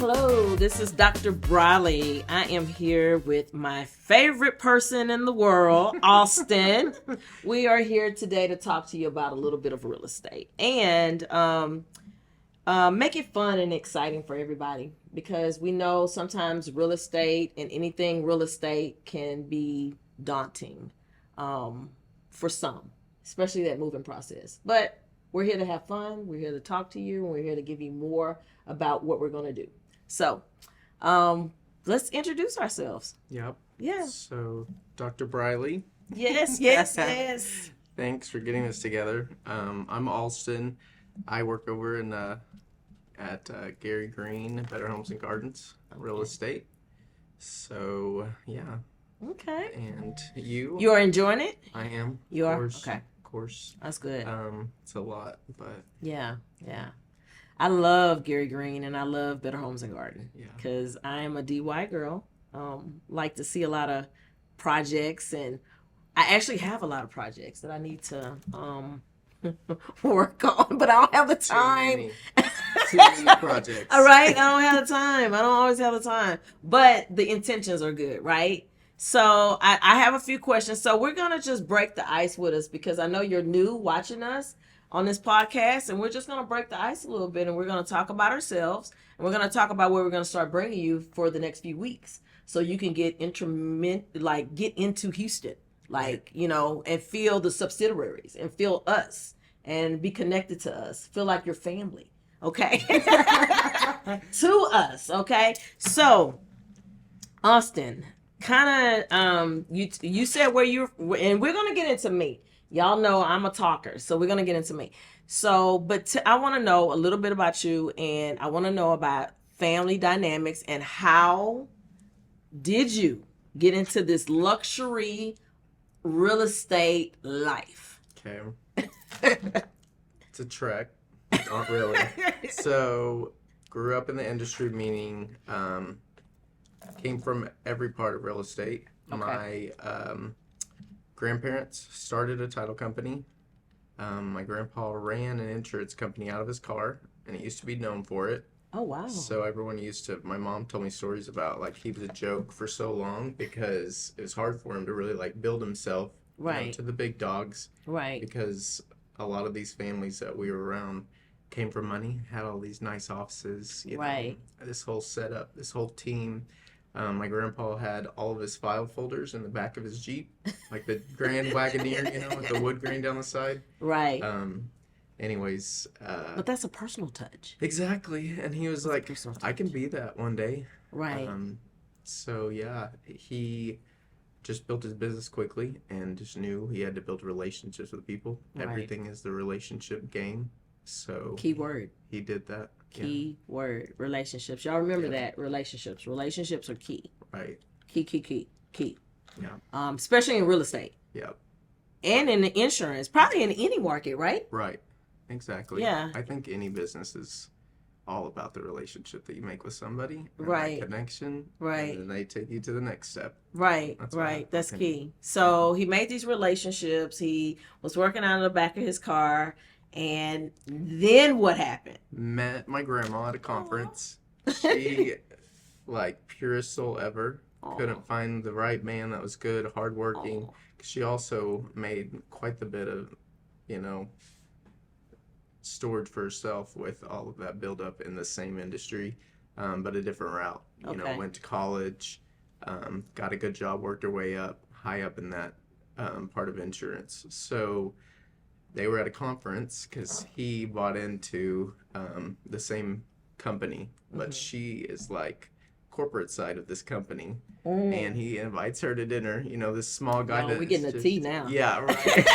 Hello, this is Dr. Briley. I am here with my favorite person in the world, Austin. We are here today to talk to you about a little bit of real estate and make it fun and exciting for everybody, because we know sometimes real estate and anything real estate can be daunting for some, especially that moving process. But we're here to have fun. We're here to talk to you, and we're here to give you more about what we're going to do. So, let's introduce ourselves. Yep. Yeah. So, Dr. Briley. Yes, yes, yes. Thanks for getting this together. I'm Alston. I work over in at Gary Green, Better Homes and Gardens, real estate. So, yeah. Okay. And you? You are enjoying it? I am. You are? Course, Okay. Of course. That's good. It's a lot, but... Yeah, yeah. I love Gary Green and I love Better Homes and Garden because I am a DY girl. Like to see a lot of projects, and I actually have a lot of projects that I need to work on, but I don't have the time. Too many projects. All right, I don't have the time. I don't always have the time, but the intentions are good, right? So I have a few questions. So we're going to just break the ice with us, because I know you're new watching us on this podcast, and we're just going to break the ice a little bit, and we're going to talk about ourselves, and we're going to talk about where we're going to start bringing you for the next few weeks, so you can get into Houston, and feel the subsidiaries and feel us and be connected to us, feel like your family, okay? To us, okay? So, Austin, kind of, you said where you're, and we're going to get into me. Y'all know I'm a talker, so we're going to get into me. So, I want to know a little bit about you, and I want to know about family dynamics and how did you get into this luxury real estate life? Okay. It's a trek. Not really. So, grew up in the industry, meaning came from every part of real estate. Okay. My grandparents started a title company. My grandpa ran an insurance company out of his car, and he used to be known for it. Oh, wow. So everyone my mom told me stories about, he was a joke for so long because it was hard for him to really, build himself to the big dogs. Right. Because a lot of these families that we were around came from money, had all these nice offices, this whole setup, this whole team. My grandpa had all of his file folders in the back of his Jeep, like the Grand Wagoneer, with the wood grain down the side. Right. Anyways. But that's a personal touch. Exactly. And he was like, I can be that one day. Right. So, yeah, he just built his business quickly and just knew he had to build relationships with people. Right. Everything is the relationship game. So key word. He did that. Key word, relationships. Y'all remember that, relationships. Relationships are key. Right. Key. Yeah. Especially in real estate. Yep. And in the insurance, probably in any market, right? Right. Exactly. Yeah. I think any business is all about the relationship that you make with somebody. And right. That connection. Right. And then they take you to the next step. Right. That's key. So he made these relationships. He was working out of the back of his car. And then what happened? Met my grandma at a conference. She, purest soul ever. Aww. Couldn't find the right man that was good, hardworking. Aww. She also made quite the bit of, storage for herself with all of that buildup in the same industry, but a different route. Went to college, got a good job, worked her way up, high up in that part of insurance. So they were at a conference because he bought into the same company, but she is corporate side of this company, and he invites her to dinner. This small guy. No, we're getting the tea now. Yeah, right.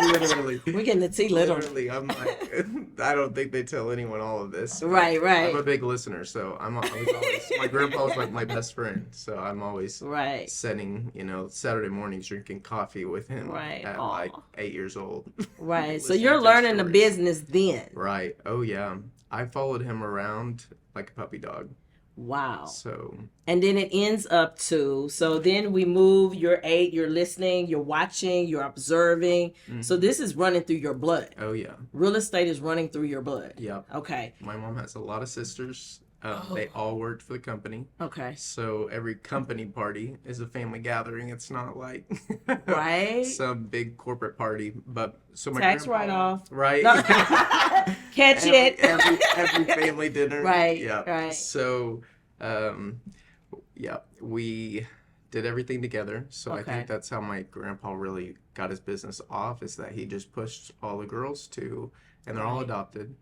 Literally, we're getting the tea. Literally, I'm I don't think they tell anyone all of this. Right. I'm a big listener, so I was always my grandpa was my best friend, so I'm always setting Saturday mornings drinking coffee with him at 8 years old. Right. So you're learning the business then. Right. Oh yeah. I followed him around like a puppy dog. Wow. So. And then it ends up to, so then we move, you're listening, you're watching, you're observing. Mm-hmm. So this is running through your blood. Oh, yeah. Real estate is running through your blood. Yep. Okay. My mom has a lot of sisters. They all worked for the company. Okay. So every company party is a family gathering. It's not like Right. some big corporate party. But so my Tax grandpa, write-off. right? No. Catch it. Every family dinner. Right. Yeah. Right. So, yeah, we did everything together. So I Okay. think that's how my grandpa really got his business off, is that he just pushed all the girls to, and they're all Right. adopted.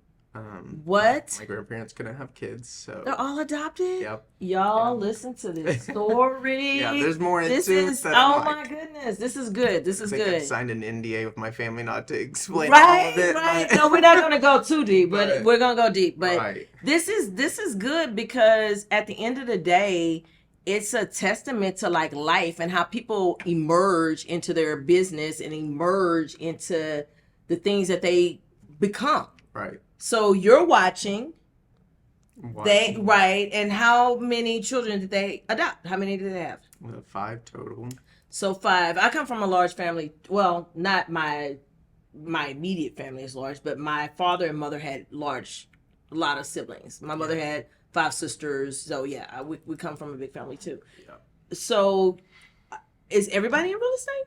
What? My grandparents couldn't have kids, so They're all adopted? yep. Y'all, Yeah. listen to this story. Yeah, there's more This into it is, that oh I'm my like, goodness. This is good. This I is think I've good. signed an NDA with my family not to explain all Right, of it. right. But... No, we're not gonna go too deep, but But- we're gonna go deep. But right. this is good because at the end of the day, it's a testament to like life and how people emerge into their business and emerge into the things that they become. Right. So you're watching. They Watching. right, and how many children did they adopt? How many did they have? 5 total. So 5. I come from a large family. Well, not my immediate family is large, but my father and mother had a lot of siblings. My mother had 5 sisters. So yeah, we come from a big family too. Yeah. So is everybody in real estate?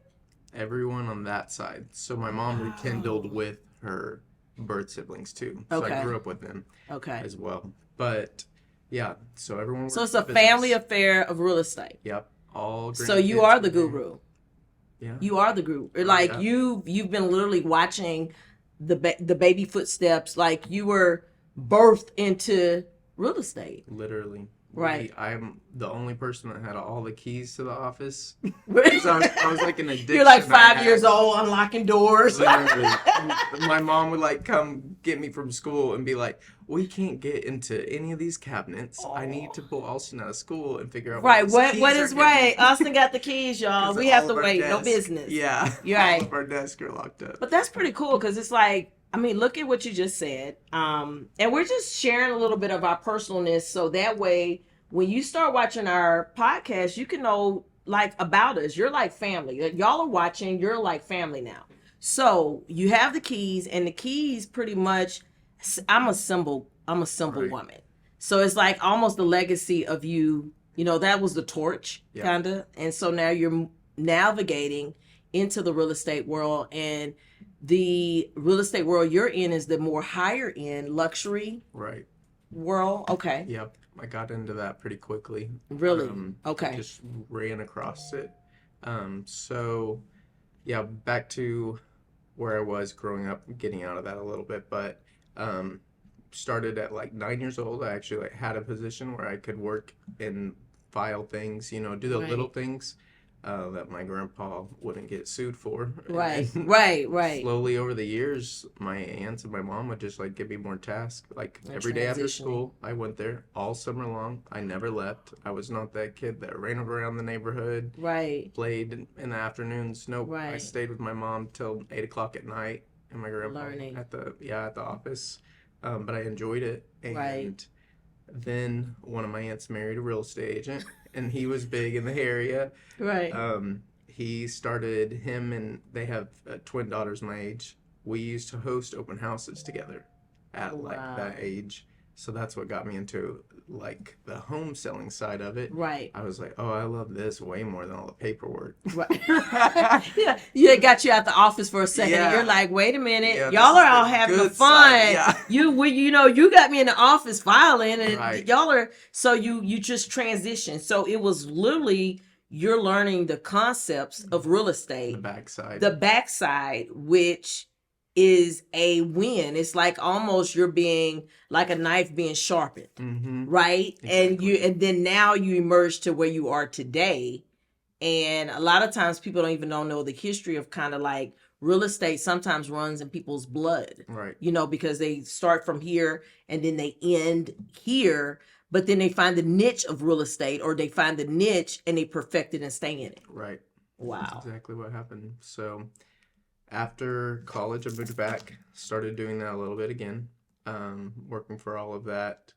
Everyone on that side. So my mom rekindled with her birth siblings too. So Okay. I grew up with them Okay. as well. But yeah, so everyone. So it's works a in family business. affair of real estate. Yep. All. So you grandkids are the in there. guru. Yeah. You are the guru. Like yeah. you've been literally watching the baby footsteps. Like you were birthed into real estate. Literally. Right. I'm the only person that had all the keys to the office. Because I was like an addiction. You're like I 5 had. years old, unlocking doors. Literally. My mom would like come get me from school and be like, "We can't get into any of these cabinets. I need to pull Austin out of school and figure out Right. these What keys is are right? getting." Austin got the keys, y'all. 'Cause We have all to of our wait. No desks- business. Yeah. You're right. All of our desks are locked up. But that's pretty cool because it's like, I mean, look at what you just said. And we're just sharing a little bit of our personalness so that way when you start watching our podcast, you can know like about us. You're like family. Like, y'all are watching, you're like family now. So you have the keys, and the keys pretty much, I'm a symbol Right. woman. So it's like almost the legacy of you, that was the torch, Yeah. kind of. And so now you're navigating into the real estate world, and the real estate world you're in is the more higher end luxury Right. world. Okay. Yep. I got into that pretty quickly. Really? Okay. Just ran across it. So yeah, back to where I was growing up, getting out of that a little bit, but started at like 9 years old. I actually like had a position where I could work and file things, do the Right. little things that my grandpa wouldn't get sued for. Right. And Right. slowly over the years, my aunts and my mom would just like give me more tasks. Like And every day after transitioning. school, I went there all summer long. I never left. I was not that kid that ran around the neighborhood, Right. played in the afternoons. Nope. I Right. stayed with my mom till 8 o'clock at night, and my grandpa Learning. at the office. But I enjoyed it. And Right. then one of my aunts married a real estate agent, and he was big in the area. Right. He started him, and they have twin daughters my age. We used to host open houses together at like Wow. that age. So that's what got me into like the home selling side of it. Right. I was like, oh, I love this way more than all the paperwork. Right. Yeah. You got you out the office for a second. Yeah. And you're like, wait a minute. Yeah, y'all this are is all the having good fun. side, yeah. You got me in the office filing, and Right. y'all are. So you just transition. So it was literally you're learning the concepts of real estate, The backside. backside, which is a win. It's like almost you're being like a knife being sharpened. Mm-hmm. Right. Exactly. And then now you emerge to where you are today. And a lot of times people don't even know the history of kind of like real estate sometimes runs in people's blood, Right. because they start from here and then they end here, but then they find the niche of real estate, or they find the niche and they perfect it and stay in it. Right. Wow. That's exactly what happened. So after college, I moved back, started doing that a little bit again, working for all of that.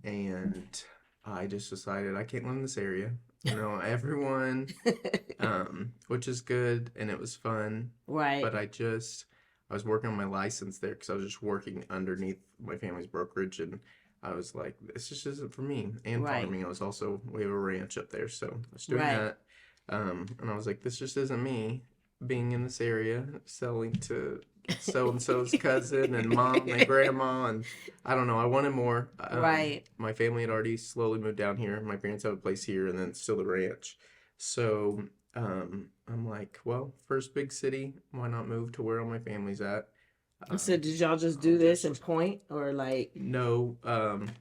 And I just decided I can't live in this area. Everyone, which is good, and it was fun. Right. But I was working on my license there because I was just working underneath my family's brokerage, and I was like, this just isn't for me. And Right. farming, we have a ranch up there, so I was doing Right. that. And I was like, this just isn't me. Being in this area, selling to so and so's cousin and mom and grandma, and I don't know. I wanted more. Right. My family had already slowly moved down here. My parents have a place here, and then still the ranch. So I'm like, well, first big city, why not move to where all my family's at? So did y'all just do this and point, or like? No,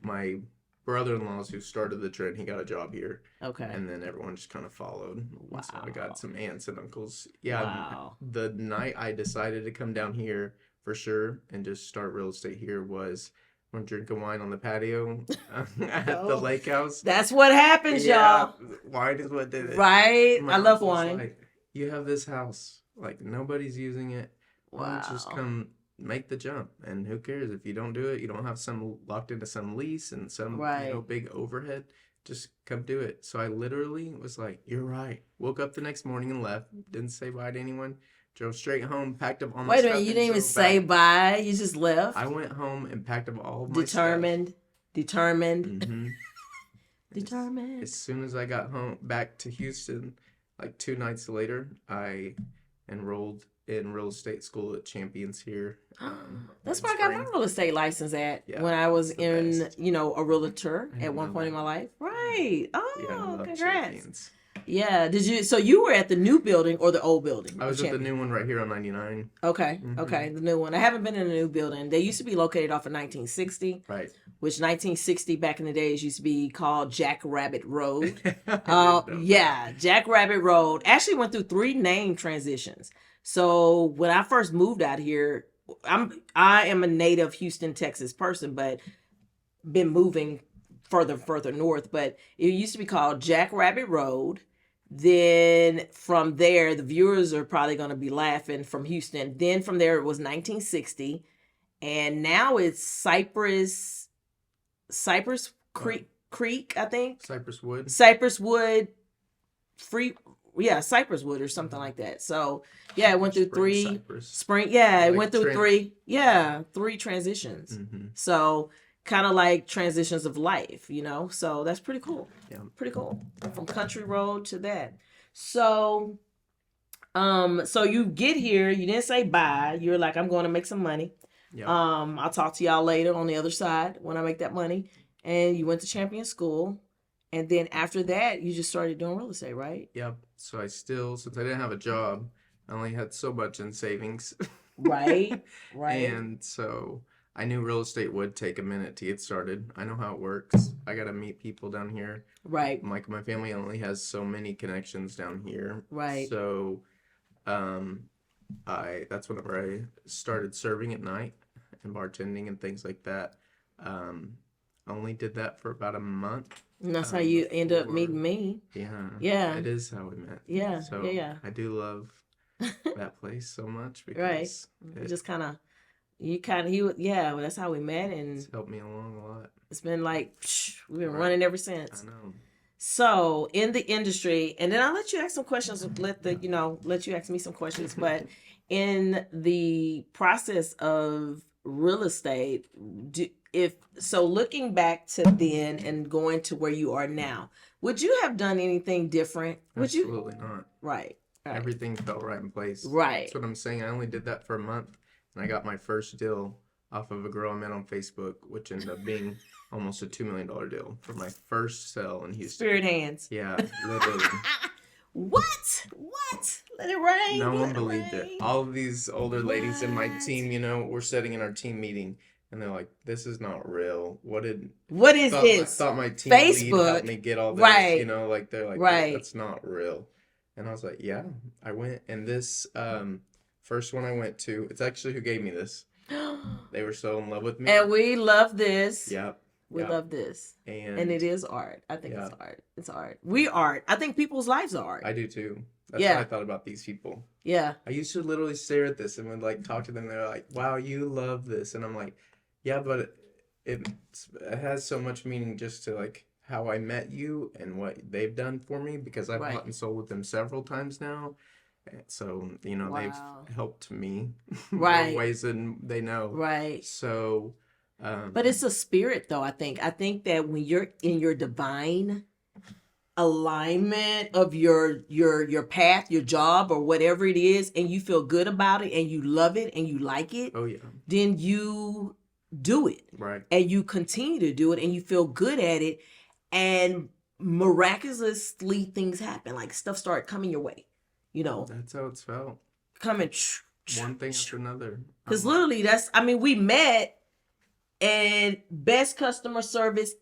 my brother-in-law's who started the trend, he got a job here. Okay. And then everyone just kind of followed. Wow. So I got some aunts and uncles. Yeah. Wow. The night I decided to come down here for sure and just start real estate here was when drinking wine on the patio at the lake house. That's what happens, y'all. Wine is what did it. Right. My I love uncle was wine. like, you have this house. Like, nobody's using it. Wow. Why don't you just come make the jump, and who cares if you don't do it? You don't have some locked into some lease and some big overhead. Just come do it. So I literally was like, you're right. Woke up the next morning and left. Didn't say bye to anyone. Drove straight home, packed up all my stuff. Wait a minute, you didn't even say bye. You just left. I went home and packed up all of my Determined. stuff. Mm-hmm. Determined. As soon as I got home back to Houston, like 2 nights later, I enrolled in real estate school at Champions here. That's where I got my real estate license at when I was in, a realtor at one point in my life. Right. Oh, congrats. Champions. Yeah. So you were at the new building or the old building? I was at the new one right here on 99. Okay. Mm-hmm. Okay. The new one. I haven't been in the new building. They used to be located off of 1960. Right. Which 1960 back in the days used to be called Jack Rabbit Road. Jack Rabbit Road actually went through 3 name transitions. So when I first moved out here, I am a native Houston, Texas person, but been moving further north. But it used to be called Jack Rabbit Road. Then from there, the viewers are probably going to be laughing from Houston. Then from there, it was 1960. And now it's Cypress Creek, I think. Cypress Wood. Cypress Wood or something like that. So yeah, it went through three transitions. Mm-hmm. So kind of like transitions of life, so that's pretty cool. Yeah. Pretty cool. From country road to that. So you get here, you didn't say bye. You're like, I'm going to make some money. Yep. I'll talk to y'all later on the other side when I make that money. And you went to Champion School. And then after that, you just started doing real estate, right? Yep. So since I didn't have a job, I only had so much in savings. Right. And so I knew real estate would take a minute to get started. I know how it works. I got to meet people down here. Right. Like my family only has so many connections down here. Right. So that's whenever I started serving at night and bartending and things like that. Only did that for about a month. And that's how you end up meeting me. Yeah. Yeah. It is how we met. Yeah. So yeah. I do love that place so much because that's how we met, and it's helped me along a lot. It's been like we've been running ever since. I know. So in the industry, and then I'll let you ask some questions. Let you ask me some questions. But in the process of real estate, looking back to then and going to where you are now, would you have done anything different? Absolutely not. Right. Everything fell right in place. Right. That's what I'm saying. I only did that for a month, and I got my first deal off of a girl I met on Facebook, which ended up being almost a $2 million deal for my first sale in Houston. Spirit hands. Yeah, literally. What? Let it rain. No one believed it. All of these older ladies in my team, we're sitting in our team meeting, and they're like, "This is not real. What is this?" I thought my team lead helped me get all this. Right. They're like, "That's not real." And I was like, "Yeah." I went, and this first one I went to, it's actually who gave me this. They were so in love with me. And we love this. Yep. We love this. And it is art. I think it's art. It's art. We art. I think people's lives are art. I do too. That's what I thought about these people. Yeah. I used to literally stare at this and would talk to them. They're like, "Wow, you love this." And I'm like, "Yeah, but it has so much meaning just to how I met you and what they've done for me, because I've bought and sold with them several times now. So, they've helped me more ways than they know. Right. So But it's a spirit, though. I think that when you're in your divine alignment of your path, your job, or whatever it is, and you feel good about it, and you love it, and you like it, oh yeah, then you do it, right, and you continue to do it, and you feel good at it, and miraculously things happen. Like stuff start coming your way, that's how it's felt. Coming one thing after another. Because literally, we met, and best customer service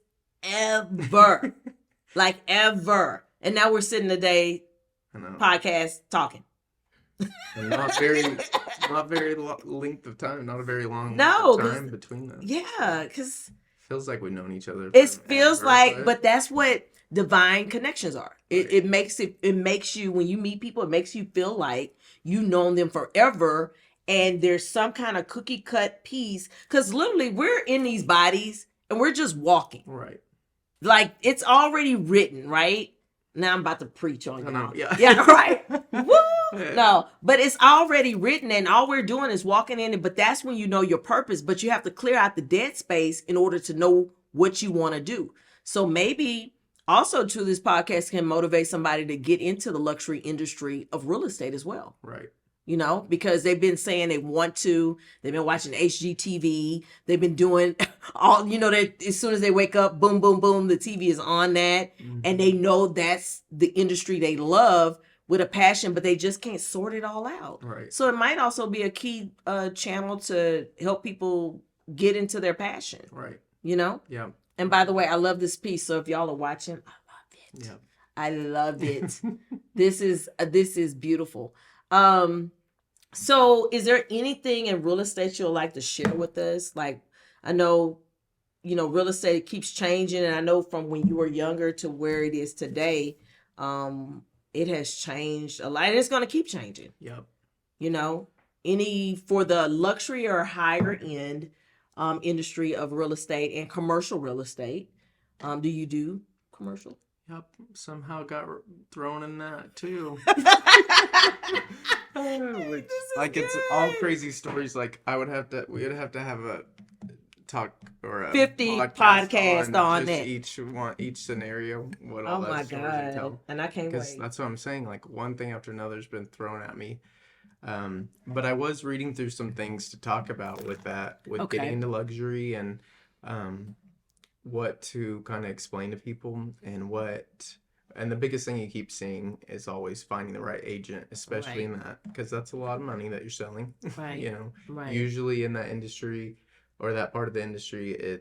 ever. Like ever. And now we're sitting today, podcast talking. And not very length of time, not a very long time between them. Yeah, because feels like we've known each other. It feels like, but that's what divine connections are. Right. It makes you, when you meet people, it makes you feel like you've known them forever, and there's some kind of cookie cut piece. Because literally, we're in these bodies and we're just walking. Right. Like it's already written, right? Now I'm about to preach on you. Yeah, right. Woo! No, but it's already written, and all we're doing is walking in it. But that's when you know your purpose. But you have to clear out the dead space in order to know what you want to do. So maybe also too, this podcast can motivate somebody to get into the luxury industry of real estate as well. Right. Because they've been saying they want to, they've been watching HGTV, they've been doing all, that as soon as they wake up, boom, boom, boom, the TV is on that. Mm-hmm. And they know that's the industry they love with a passion, but they just can't sort it all out. Right. So it might also be a key channel to help people get into their passion. Right. Yeah. And by the way, I love this piece. So if y'all are watching, I love it. Yeah. I love it. This is beautiful. So is there anything in real estate you'll like to share with us? Like, I know, real estate keeps changing, and I know from when you were younger to where it is today, it has changed a lot, and it's going to keep changing. Yep. Any for the luxury or higher end industry of real estate and commercial real estate, do you do commercial? Yep, somehow got thrown in that too. Like it's all crazy stories. Like we would have to have a talk or a 50 podcast on just it. Each scenario. What all that stories tell. And I can't wait. That's what I'm saying. Like one thing after another has been thrown at me. But I was reading through some things to talk about with getting into luxury and what to kind of explain to people and the biggest thing you keep seeing is always finding the right agent, especially in that, because that's a lot of money that you're selling. Right. Usually in that industry or that part of the industry,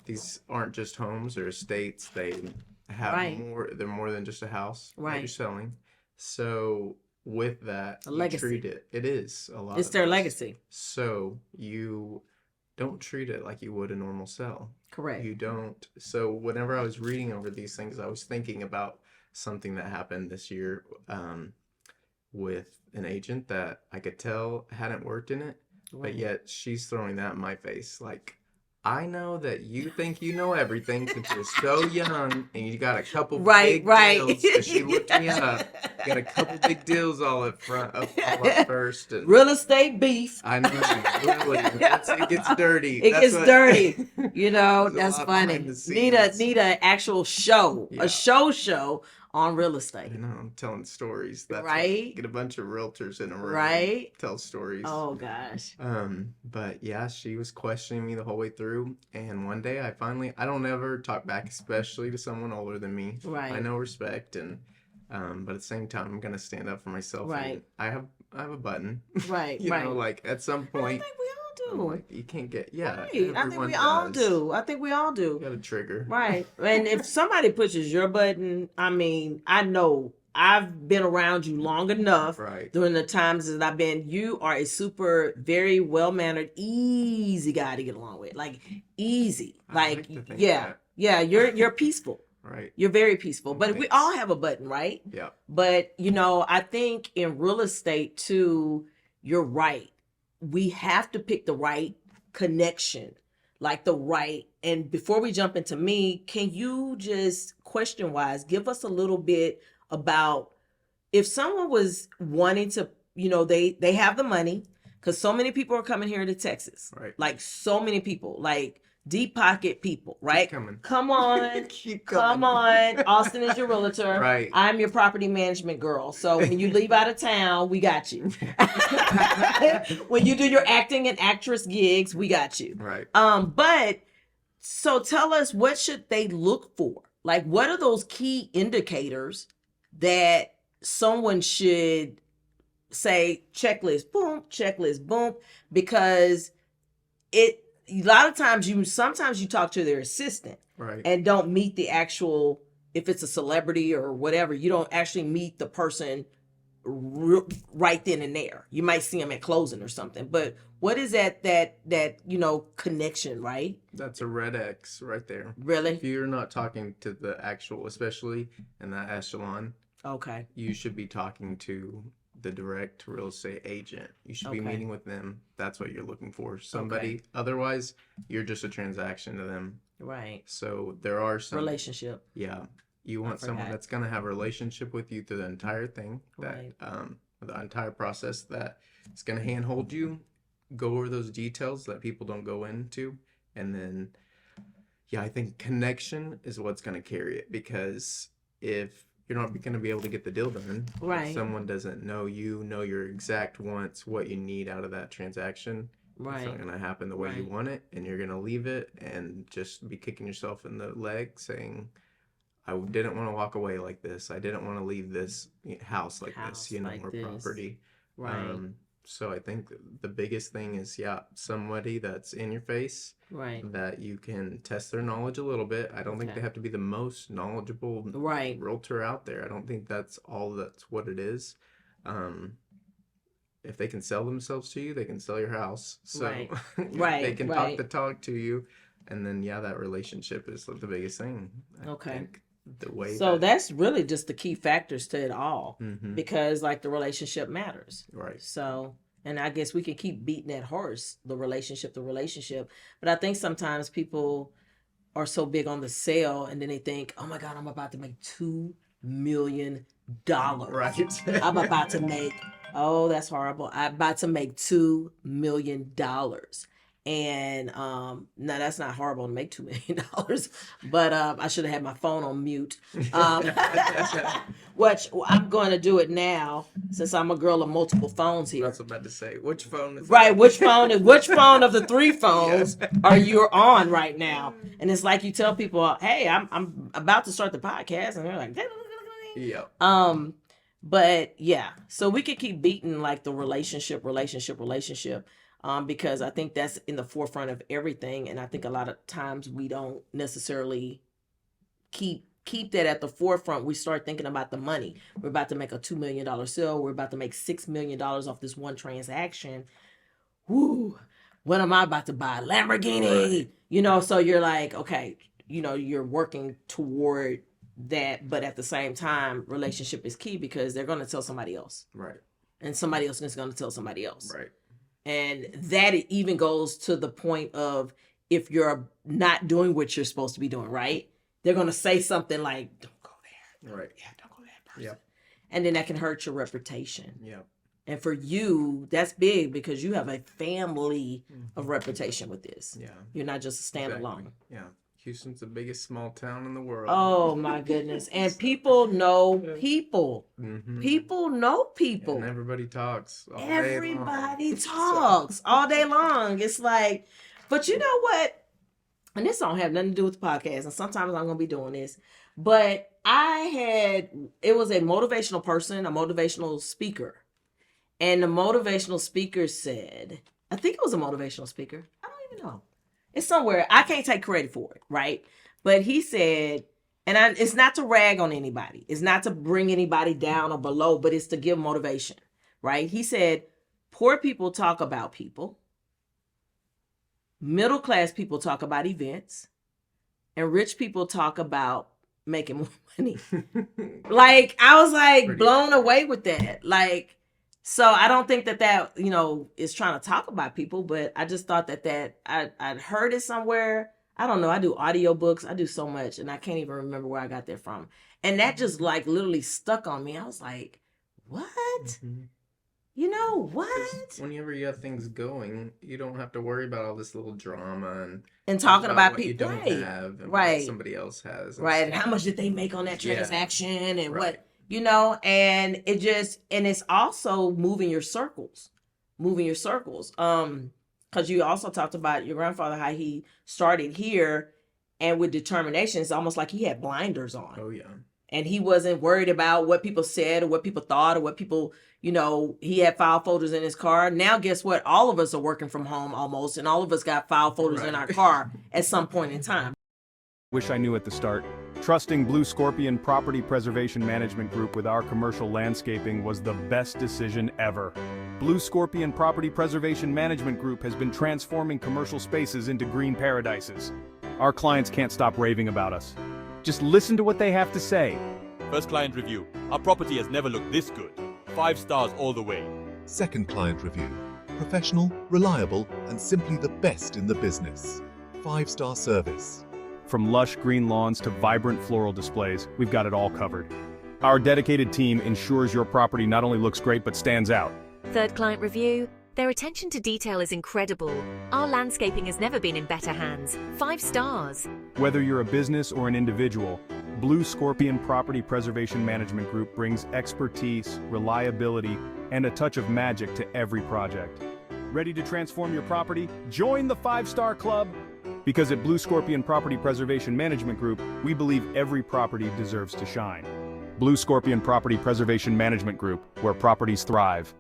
these aren't just homes or estates. They have more. They're more than just a house that you're selling. So with that, you treat it is a lot. It's their legacy. So you don't treat it like you would a normal sale. Correct. You don't. So whenever I was reading over these things, I was thinking about something that happened this year with an agent that I could tell hadn't worked in it, but yet she's throwing that in my face. Like, I know that you think you know everything since you're so young and you got a couple big deals. So she looked me up. Got a couple big deals all up first. And real estate beef. I know. Really, it gets dirty. It gets dirty. That's funny. Need a actual show. Yeah. A show on real estate. I know, I'm telling stories. That's right. Get a bunch of realtors in a room. Right. Tell stories. Oh gosh. But yeah, she was questioning me the whole way through, and one day I don't ever talk back, especially to someone older than me. Right. I know respect, and but at the same time, I'm gonna stand up for myself. Right. I have a button. Right. you know, like at some point. Like, you can't get right. I think we all do. You got a trigger. Right. And if somebody pushes your button, I mean, I know I've been around you long enough during the times that I've been. You are a very well-mannered, easy guy to get along with. Like easy. Like yeah. You're peaceful. Right. You're very peaceful. But we all have a button, right? Yeah. But I think in real estate too, you're right. We have to pick the right connection, and before we jump into me, can you just question wise give us a little bit about if someone was wanting to, they have the money, because so many people are coming here to Texas. Right. Like so many people, like deep pocket people, right? Keep coming. Come on. Keep coming. Come on. Austin is your realtor. Right. I'm your property management girl. So when you leave out of town, we got you. When you do your acting and actress gigs, we got you. Right. But so tell us, what should they look for? Like, what are those key indicators that someone should say, checklist, boom, because a lot of times sometimes you talk to their assistant, right, and don't meet the actual, if it's a celebrity or whatever, you don't actually meet the person right then and there. You might see them at closing or something, but what is that connection, right? That's a red X right there. Really? If you're not talking to the actual, especially in that echelon, okay, you should be talking to the direct real estate agent. You should be meeting with them. That's what you're looking for. Somebody. Otherwise, you're just a transaction to them. Right. So there are some relationship. Yeah. You want someone that's going to have a relationship with you through the entire thing, that the entire process, that is going to handhold you, go over those details that people don't go into, and then I think connection is what's going to carry it, because if you're not going to be able to get the deal done, right, if someone doesn't know your exact wants, what you need out of that transaction, right, it's not going to happen the way you want it, and you're going to leave it and just be kicking yourself in the leg saying, I didn't want to walk away like this. I didn't want to leave this house like this, like or this. property. Right. So I think the biggest thing is, somebody that's in your face, right, that you can test their knowledge a little bit. I don't think they have to be the most knowledgeable realtor out there. I don't think that's what it is. If they can sell themselves to you, they can sell your house. So they can talk the talk to you. And then, that relationship is the biggest thing. I think. The way that's really just the key factors to it all, because the relationship matters, right? So, and I guess we can keep beating that horse, the relationship, but I think sometimes people are so big on the sale, and then they think, oh my God, I'm about to make $2 million, right? I'm about to make, oh, that's horrible, I'm about to make $2 million. And no, that's not horrible to make $2 million, but I should have had my phone on mute. Which I'm going to do it now, since I'm a girl of multiple phones here. I was about to say, which phone is right? That? Which phone of the 3 phones are you on right now? And it's like you tell people, hey, I'm about to start the podcast, and they're like, yeah. But so we could keep beating the relationship. Because I think that's in the forefront of everything, and I think a lot of times we don't necessarily keep that at the forefront. We start thinking about the money. We're about to make a $2 million sale. We're about to make $6 million off this one transaction. Woo! When am I about to buy a Lamborghini? Right. So you're like, okay, you're working toward that, but at the same time, relationship is key, because they're going to tell somebody else, right? And somebody else is going to tell somebody else, right? And that even goes to the point of, if you're not doing what you're supposed to be doing, right? They're going to say something like, don't go there. Right. Yeah, don't go to that person. Yep. And then that can hurt your reputation. Yeah. And for you, that's big, because you have a family of reputation with this. Yeah. You're not just a standalone. Exactly. Yeah. Houston's the biggest small town in the world. Oh my goodness. And people know people. People know people. And everybody talks all Everybody day long. talks all day long. It's like, but you know what? And this don't have nothing to do with the podcast, and sometimes I'm going to be doing this, but it was a motivational person, a motivational speaker. And the motivational speaker said, I think it was a motivational speaker. I don't even know. It's somewhere. I can't take credit for it, right? But he said, and it's not to rag on anybody. It's not to bring anybody down or below, but it's to give motivation, right? He said, poor people talk about people. Middle class people talk about events. And rich people talk about making more money. I was blown away with that. So I don't think that is trying to talk about people, but I just thought that I'd heard it somewhere. I don't know. I do audiobooks. I do so much, and I can't even remember where I got that from. And that just literally stuck on me. I was like, what? You know 'Cause what? whenever you have things going, you don't have to worry about all this little drama and And talk talking about about what you people, don't right, have and what right, somebody else has and right. And stuff. how much did they make on that Yeah, transaction and right. what, and it's also moving your circles. Because you also talked about your grandfather, how he started here and with determination, it's almost like he had blinders on. Oh, yeah. And he wasn't worried about what people said or what people thought or what people, he had file folders in his car. Now, guess what? All of us are working from home almost, and all of us got file folders in our Right. car at some point in time. Wish I knew at the start. Trusting Blue Scorpion Property Preservation Management Group with our commercial landscaping was the best decision ever. Blue Scorpion Property Preservation Management Group has been transforming commercial spaces into green paradises. Our clients can't stop raving about us. Just listen to what they have to say. First client review. Our property has never looked this good. 5 stars all the way. Second client review. Professional, reliable, and simply the best in the business. 5-star service. From lush green lawns to vibrant floral displays, we've got it all covered. Our dedicated team ensures your property not only looks great but stands out. Third client review. Their attention to detail is incredible. Our landscaping has never been in better hands. 5 stars. Whether you're a business or an individual, Blue Scorpion Property Preservation Management Group brings expertise, reliability, and a touch of magic to every project. Ready to transform your property? Join the 5-Star Club! Because at Blue Scorpion Property Preservation Management Group, we believe every property deserves to shine. Blue Scorpion Property Preservation Management Group, where properties thrive.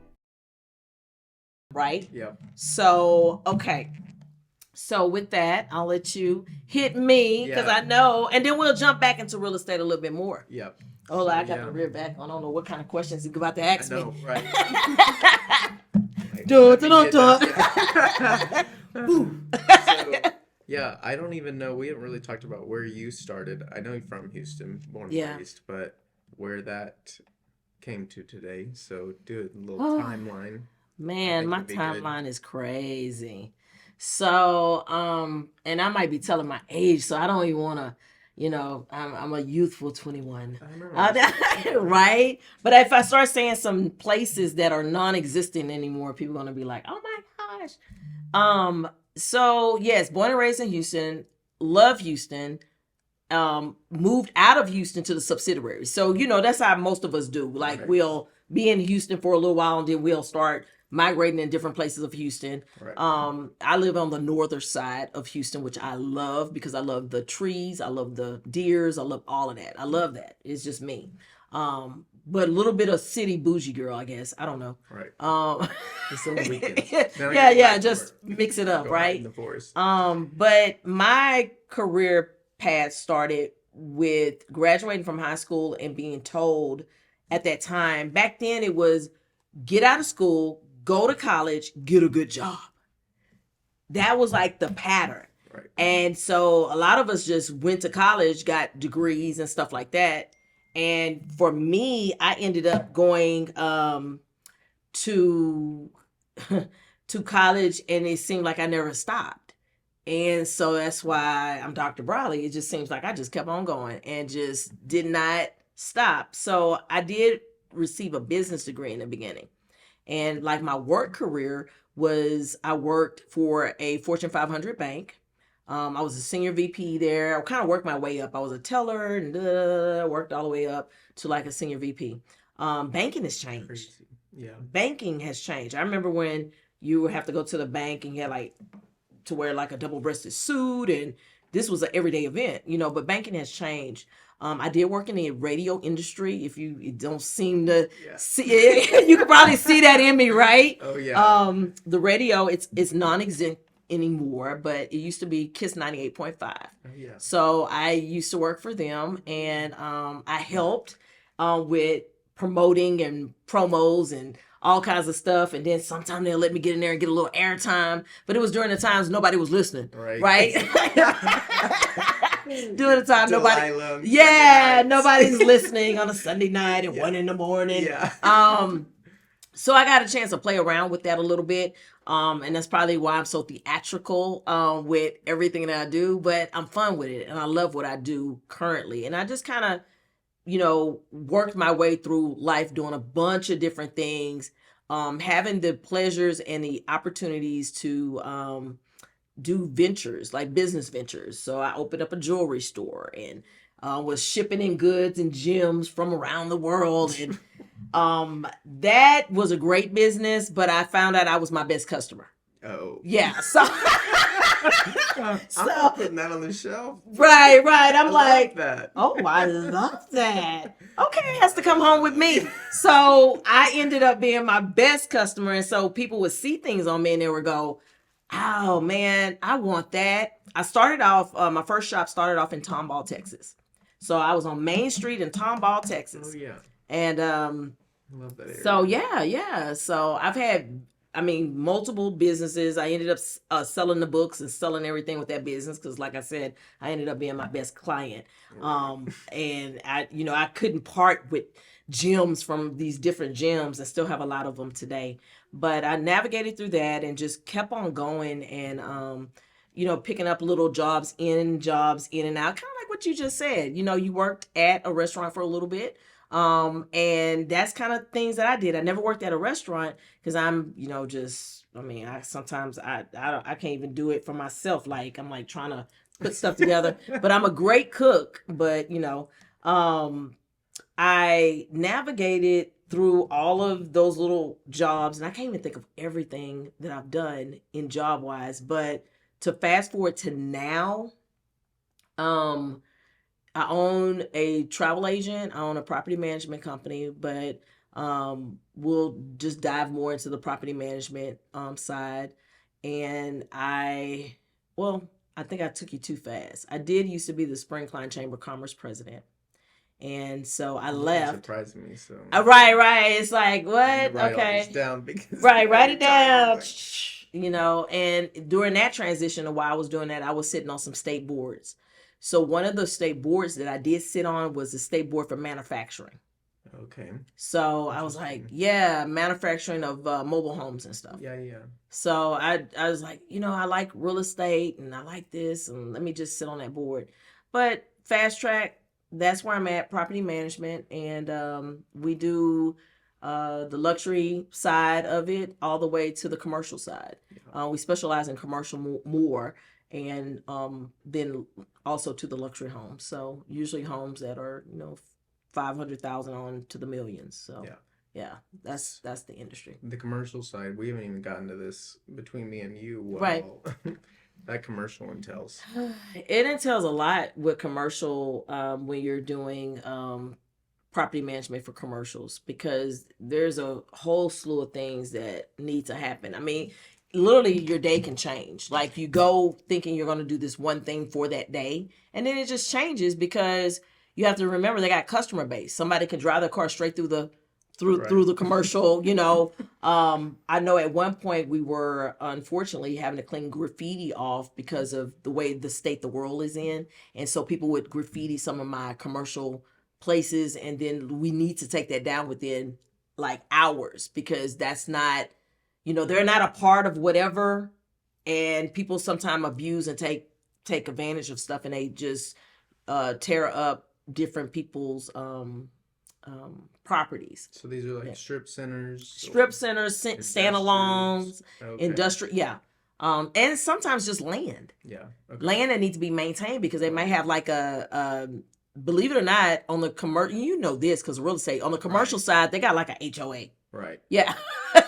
Right? Yep. So, okay. So with that, I'll let you hit me because Yeah. I know, and then we'll jump back into real estate a little bit more. Yep. Oh, I got yeah. the rear back. I don't know what kind of questions you're about to ask I know, me. right? Dun, Let me dun, get dun, that, Boom. So, yeah, I don't even know. We haven't really talked about where you started. I know you're from Houston, born Yeah. and raised, but where that came to today. So do a little Oh. timeline. Man, think my it'd be good. timeline is crazy. So, and I might be telling my age, so I don't even want to, I'm a youthful 21. I know. Right? But if I start saying some places that are non-existent anymore, people are going to be like, oh my gosh. So yes, born and raised in Houston, love Houston, moved out of Houston to the subsidiary. So, that's how most of us do. Like Right. we'll be in Houston for a little while and then we'll start migrating in different places of Houston. Right. I live on the northern side of Houston, which I love because I love the trees, I love the deers, I love all of that. I love that. It's just me. But a little bit of city bougie girl, I guess. I don't know. Right. Um, Just on the weekends. Now yeah, you're yeah, back to just work. mix it up, Go hide right? in the forest. But my career path started with graduating from high school and being told at that time, back then it was get out of school, go to college, get a good job. That was like the pattern. Right. And so a lot of us just went to college, got degrees and stuff like that. And for me, I ended up going to to college, and it seemed like I never stopped. And so that's why I'm Dr. Brawley. It just seems like I just kept on going and just did not stop. So I did receive a business degree in the beginning. And like my work career was, I worked for a Fortune 500 bank. I was a senior VP there. I kind of worked my way up. I was a teller and worked all the way up to like a senior VP. Banking has changed. Crazy. Yeah. Banking has changed. I remember when you would have to go to the bank and you had like to wear like a double-breasted suit, and this was an everyday event, but banking has changed. I did work in the radio industry. If you don't seem to Yeah. see it, you can probably see that in me, right? Oh yeah. The radio, it's non-exempt anymore, but it used to be Kiss 98.5. Oh yeah. So I used to work for them, and I helped with promoting and promos and all kinds of stuff. And then sometimes they'll let me get in there and get a little airtime. But it was during the times nobody was listening. Right. During the time nobody. Delilah, Yeah, Sunday nights. nobody's listening on a Sunday night at Yeah. 1 a.m. Yeah. So I got a chance to play around with that a little bit. And that's probably why I'm so theatrical with everything that I do. But I'm fun with it, and I love what I do currently. And I just kind of, worked my way through life doing a bunch of different things. having the pleasures and the opportunities to do ventures, like business ventures. So I opened up a jewelry store and was shipping in goods and gems from around the world. And that was a great business, but I found out I was my best customer. Oh. Yeah. So, I'm not putting that on the shelf. right. I'm I like, love that. oh, I love that. Okay, it has to come home with me. So I ended up being my best customer. And so people would see things on me and they would go, oh man, I want that. I started off, my first shop started off in Tomball, Texas. So I was on Main Street in Tomball, Texas. Oh yeah. And I love that area. so yeah. So I've had, multiple businesses. I ended up selling the books and selling everything with that business because, like I said, I ended up being my best client. And I couldn't part with gems from these different gems and still have a lot of them today. But I navigated through that and just kept on going and picking up little jobs in and out, kind of like what you just said. You worked at a restaurant for a little bit. And that's kind of things that I did. I never worked at a restaurant because I'm, I sometimes I can't even do it for myself. Like I'm like trying to put stuff together, but I'm a great cook. But I navigated through all of those little jobs, and I can't even think of everything that I've done in job wise. But to fast forward to now, I own a travel agent. I own a property management company, but we'll just dive more into the property management side. And I think I took you too fast. I did used to be the Spring Klein Chamber of Commerce president. And so I left. Surprised me. So right. It's like, what? Write Okay. all this down because Write it down. And during that transition, while I was doing that, I was sitting on some state boards. So one of the state boards that I did sit on was the state board for manufacturing. Okay. So I was like, yeah, manufacturing of mobile homes and stuff. Yeah. So I was like, I like real estate and I like this and let me just sit on that board. But fast track, that's where I'm at, property management. And we do the luxury side of it all the way to the commercial side. Yeah. We specialize in commercial more and then also to the luxury homes. So usually homes that are, 500,000 on to the millions. So yeah, that's the industry. The commercial side, we haven't even gotten to this between me and you. Right. That commercial entails. It entails a lot with commercial when you're doing property management for commercials, because there's a whole slew of things that need to happen. Literally your day can change. Like you go thinking you're going to do this one thing for that day, and then it just changes because you have to remember they got customer base. Somebody can drive their car straight through the commercial. I know at one point we were unfortunately having to clean graffiti off because of the way the state the world is in, and so people would graffiti some of my commercial places, and then we need to take that down within like hours because that's not. They're not a part of whatever, and people sometimes abuse and take advantage of stuff, and they just tear up different people's properties. So these are like strip centers, standalones, industrial, yeah. And sometimes just land. Yeah. Okay. Land that needs to be maintained because they might have like a believe it or not, on the commercial, this because real estate on the commercial side, they got like a HOA. Right. Yeah.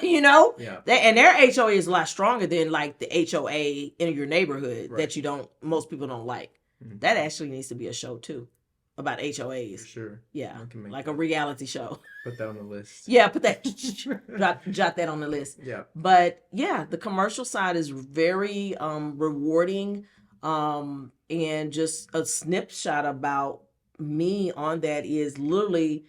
Yeah. And their HOA is a lot stronger than like the HOA in your neighborhood that most people don't like. Mm-hmm. That actually needs to be a show too about HOAs. For sure. Yeah. Like a reality show. Put that on the list. Yeah. Put that, jot that on the list. Yeah. But yeah, the commercial side is very rewarding. And just a snapshot about me on that is literally,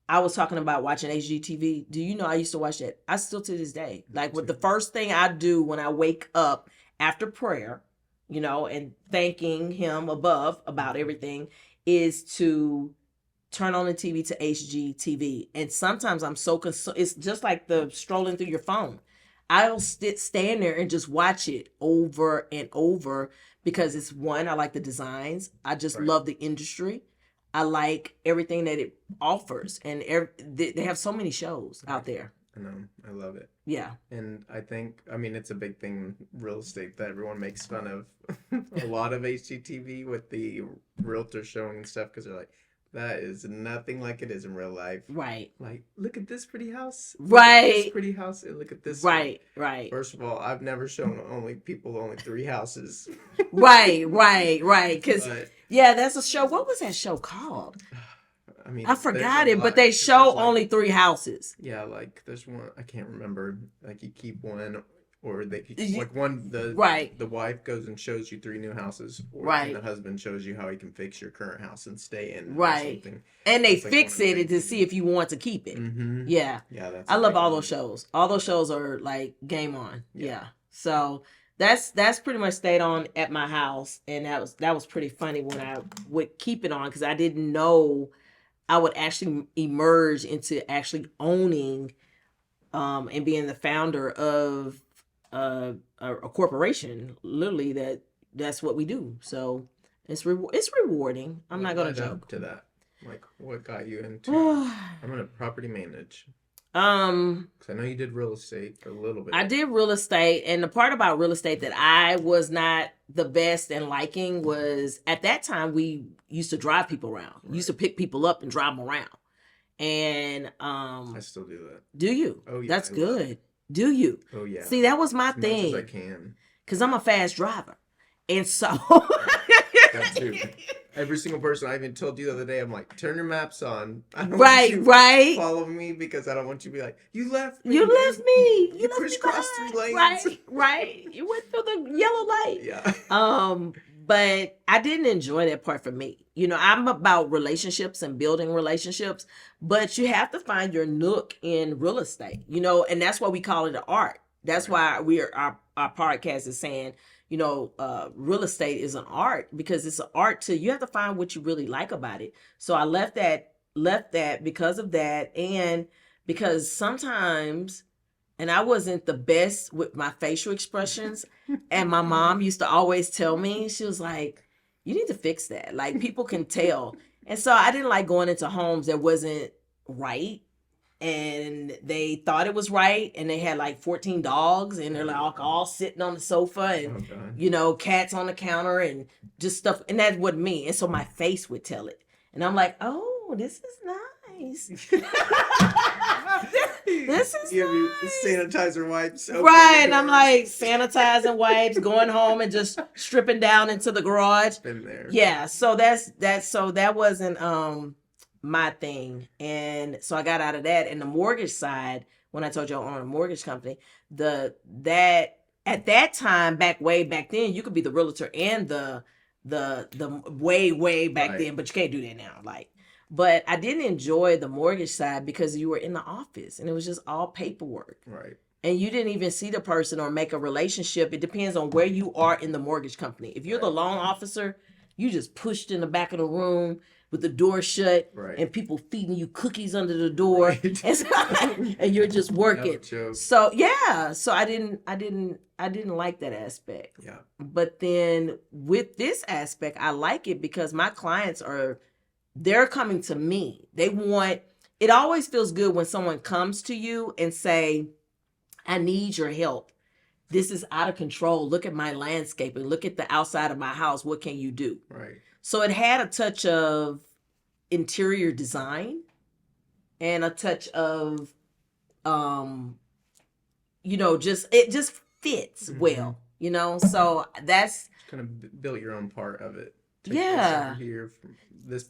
I was talking about watching HGTV. Do you know I used to watch that? I still to this day. Like the first thing I do when I wake up after prayer, and thanking him above about everything is to turn on the TV to HGTV. And sometimes I'm so it's just like the strolling through your phone. I'll stand there and just watch it over and over because it's one, I like the designs. I just love the industry. I like everything that it offers, and they have so many shows out there. I know. I love it. Yeah. And I mean, it's a big thing in real estate that everyone makes fun of a lot of HGTV with the realtor showing and stuff because they're like, that is nothing like it is in real life. Right. Like, look at this pretty house. Right. Look at this pretty house and look at this Right. one. Right. First of all, I've never shown only 3 houses. Right. Because, But, yeah, that's a show. What was that show called? I mean, I there's forgot a it, but lot, they 'cause show there's, like, only 3 houses. Yeah, like there's one I can't remember. Like you keep one, or they You- like one Right. the wife goes and shows you 3 new houses, or Right. and the husband shows you how he can fix your current house and stay in, or Right. something. And they It's like fix one of the it to big see if you want to keep it. Mm-hmm. Yeah. Yeah, that's. I a love big all one. those shows. All those shows are like game on. Yeah. Yeah. So that's pretty much stayed on at my house, and that was pretty funny when I would keep it on because I didn't know I would actually emerge into actually owning and being the founder of a corporation. Literally, that's what we do. So it's rewarding. I'm not gonna What led up joke. to that. Like, what got you into? um, I'm gonna property manage because I know you did real estate for a little bit. I did real estate, and the part about real estate that I was not the best in liking was at that time we used to drive people around. We used to pick people up and drive them around. And I still do that. do you? Oh yeah, That's I love good. Do you? Oh yeah. See, that was my as much as I thing can. because I'm a fast driver, and so That too. Every single person, I even told you the other day, I'm like, turn your maps on. I don't right, want you right. follow me because I don't want you to be like, you left me. You left me. You You left me crisscrossed behind. 3 lanes. Right, right. You went through the yellow light. Yeah. But I didn't enjoy that part for me. You know, I'm about relationships and building relationships, but you have to find your nook in real estate, you know, and that's why we call it an art. That's why our podcast is saying, you know, real estate is an art because it's an art to, you have to find what you really like about it. So I left that because of that. And because sometimes, and I wasn't the best with my facial expressions. And my mom used to always tell me, she was like, you need to fix that. Like people can tell. And so I didn't like going into homes that wasn't right. And they thought it was right. And they had like 14 dogs and they're like all sitting on the sofa and, you know, cats on the counter and just stuff. And that wasn't me. And so my face would tell it. And I'm like, oh, this is nice. This is You nice. sanitizer wipes. opening Right, the and I'm doors. like sanitizing wipes, going home and just stripping down into the garage. Been there. Yeah, so so that wasn't my thing. And so I got out of that. And the mortgage side, when I told you I own a mortgage company, that at that time, way back then, you could be the realtor and the way back Right. then, but you can't do that now. But I didn't enjoy the mortgage side because you were in the office and it was just all paperwork. Right. And you didn't even see the person or make a relationship. It depends on where you are in the mortgage company. If you're the loan officer, you just pushed in the back of the room with the door shut Right. and people feeding you cookies under the door Right. and you're just working. No joke. So yeah, so I didn't like that aspect. Yeah. But then with this aspect, I like it because my clients they're coming to me. It always feels good when someone comes to you and say, I need your help. This is out of control. Look at my landscaping. Look at the outside of my house. What can you do? Right. So it had a touch of interior design and a touch of, it just fits well, So that's Kind of built your own part of it. Yeah. This over here, from this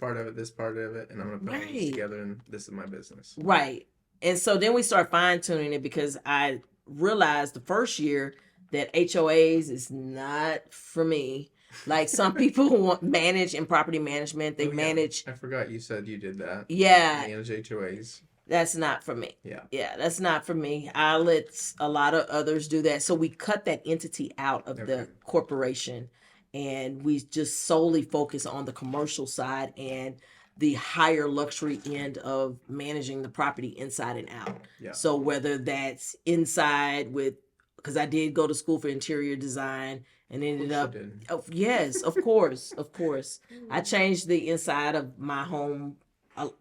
part of it, and I'm gonna put these Right. together, and this is my business. right. And so then we start fine tuning it because I realized the first year that HOAs is not for me. Like some people manage in property management, they Oh, yeah. manage. I forgot you said you did that. Yeah, Manage HOAs. that's not for me. Yeah. Yeah, that's not for me. I let a lot of others do that. So we cut that entity out of the Okay. corporation and we just solely focus on the commercial side and the higher luxury end of managing the property inside and out. Yeah. So whether that's inside because I did go to school for interior design and ended Of up course you did. Oh, yes, of course, of course. I changed the inside of my home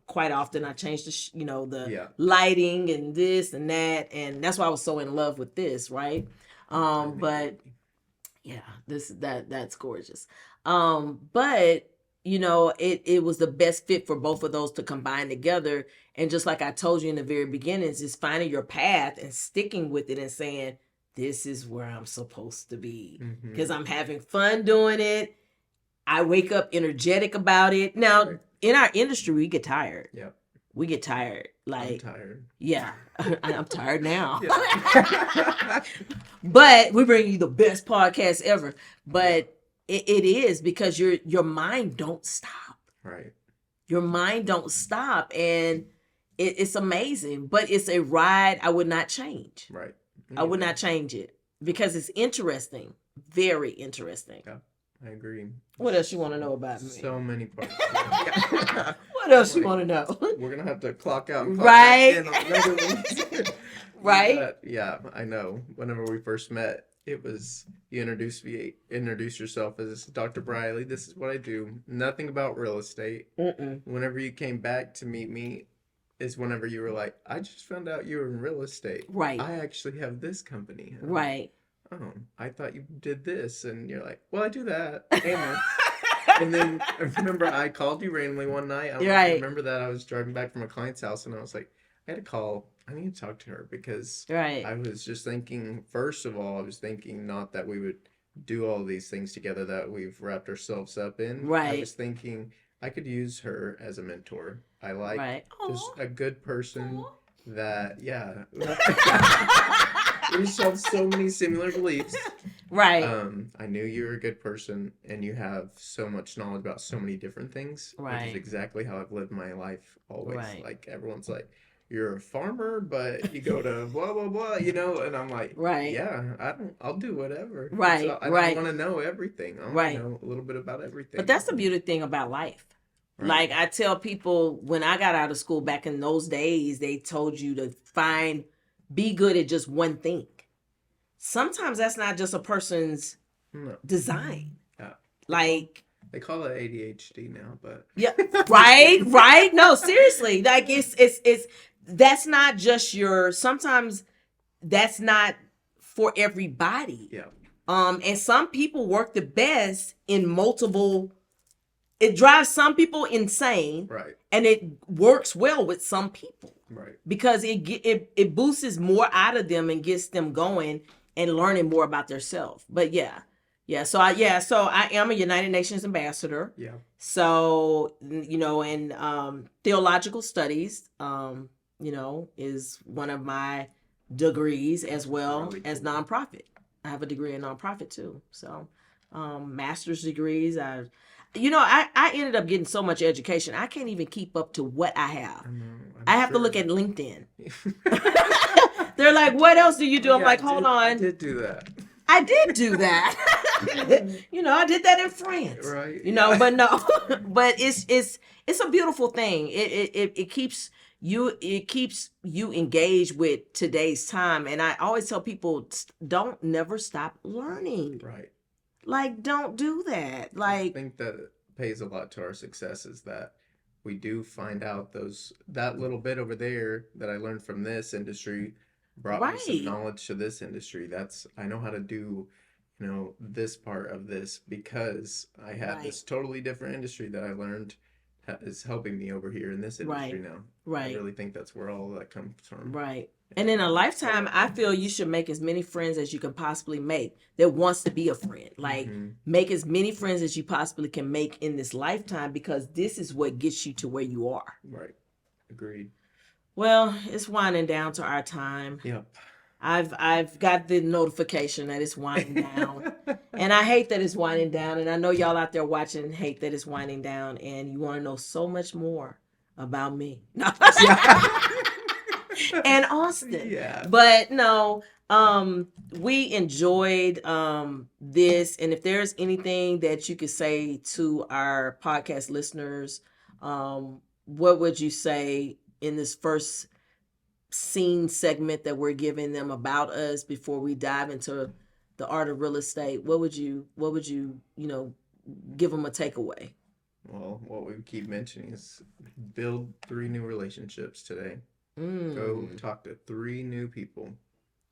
quite often I change the Yeah. lighting and this and that, and that's why I was so in love with this, right? But yeah, that's gorgeous. But it was the best fit for both of those to combine together. And just like I told you in the very beginning, is just finding your path and sticking with it and saying, this is where I'm supposed to be. Because I'm having fun doing it. I wake up energetic about it. Now, in our industry, we get tired. Yeah. We get tired. I'm tired. Yeah. I'm tired now. Yeah. But we bring you the best podcast ever. But it is because your mind don't stop. Right. Your mind don't stop. And it's amazing. But it's a ride I would not change. Right. I would not change it because it's interesting. Very interesting. Yeah, I agree. What else you want to know about me? So many parts. What else you want to know? We're going to have to clock out and clock Right. back in on another one. Right? But, yeah, I know. Whenever we first met, it was you introduced yourself as Dr. Briley. This is what I do. Nothing about real estate. Whenever you came back to meet me, is whenever you were like, I just found out you were in real estate. Right. I actually have this company. Right. Oh, I thought you did this. And you're like, well, I do that. And then I remember I called you randomly one night. I remember that I was driving back from a client's house and I was like, I had to call. I need to talk to her because I was just thinking, first of all, I was thinking not that we would do all these things together that we've wrapped ourselves up in. Right. I was thinking I could use her as a mentor. I like just a good person that, we just have so many similar beliefs. Right. I knew you were a good person and you have so much knowledge about so many different things. Right. Which is exactly how I've lived my life always. Right. Like everyone's like, you're a farmer, but you go to blah, blah, blah, and I'm like, yeah, I'll do whatever. Right. So I don't want to know everything. I want to know a little bit about everything. But that's the beautiful thing about life. Right. Like I tell people when I got out of school back in those days, they told you to be good at just one thing. Sometimes that's not just a person's design. Yeah. Like they call it ADHD now, but right. No, seriously. Like it's that's not just sometimes that's not for everybody. Yeah. And some people work the best in multiple. It drives some people insane. Right. And it works well with some people. Right. Because it boosts more out of them and gets them going and learning more about themselves. But so I am a United Nations ambassador. Yeah. So and theological studies is one of my degrees as well really as nonprofit. I have a degree in nonprofit too. So master's degrees. I ended up getting so much education. I can't even keep up to what I have. I have to look at LinkedIn. They're like, what else do you do? I'm like, hold on. I did do that. I did do that. I did that in France. Right. But no, but it's a beautiful thing. It keeps you engaged with today's time. And I always tell people, don't never stop learning. Right. Like, don't do that. Like, I think that pays a lot to our success is that we do find out that little bit over there that I learned from this industry brought me some knowledge to this industry. I know how to do, this part of this because I had this totally different industry that I learned is helping me over here in this industry now. Right. I really think that's where all that comes from. Right. And in a lifetime, I feel you should make as many friends as you can possibly make that wants to be a friend. Like, make as many friends as you possibly can make in this lifetime because this is what gets you to where you are. Right. Agreed. Well, it's winding down to our time. Yep. I've got the notification that it's winding down. And I hate that it's winding down. And I know y'all out there watching hate that it's winding down. And you want to know so much more about me. And Austin. Yeah. But no, we enjoyed this. And if there's anything that you could say to our podcast listeners, what would you say in this first scene segment that we're giving them about us before we dive into the art of real estate? What would you give them a takeaway? Well, what we keep mentioning is build 3 new relationships today. Go Mm. talk to 3 new people,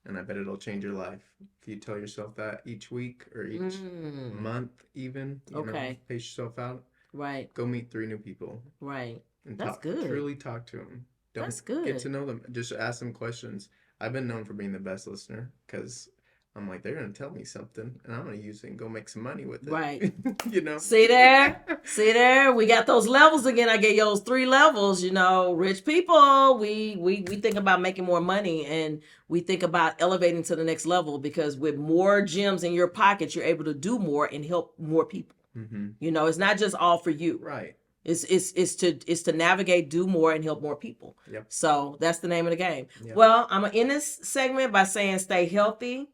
and I bet it'll change your life. If you tell yourself that each week or each Mm. month, even, Okay. pace yourself out. Right. Go meet 3 new people Right. and That's talk. good. Truly talk to them. Don't That's get to good. know them. Just ask them questions. I've been known for being the best listener because I'm like, they're gonna tell me something, and I'm gonna use it and go make some money with it. Right. you know. See there? See there? We got those levels again. I gave you those 3 levels. Rich people, we think about making more money, and we think about elevating to the next level, because with more gems in your pocket, you're able to do more and help more people. Mm-hmm. It's not just all for you. Right. It's to navigate, do more, and help more people. Yep. So that's the name of the game. Yep. Well, I'm gonna end this segment by saying stay healthy,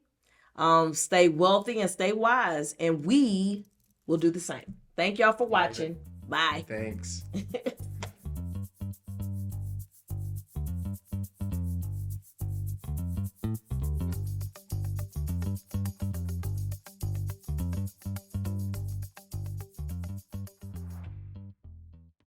stay wealthy, and stay wise, and we will do the same. Thank y'all for watching. Bye. Thanks.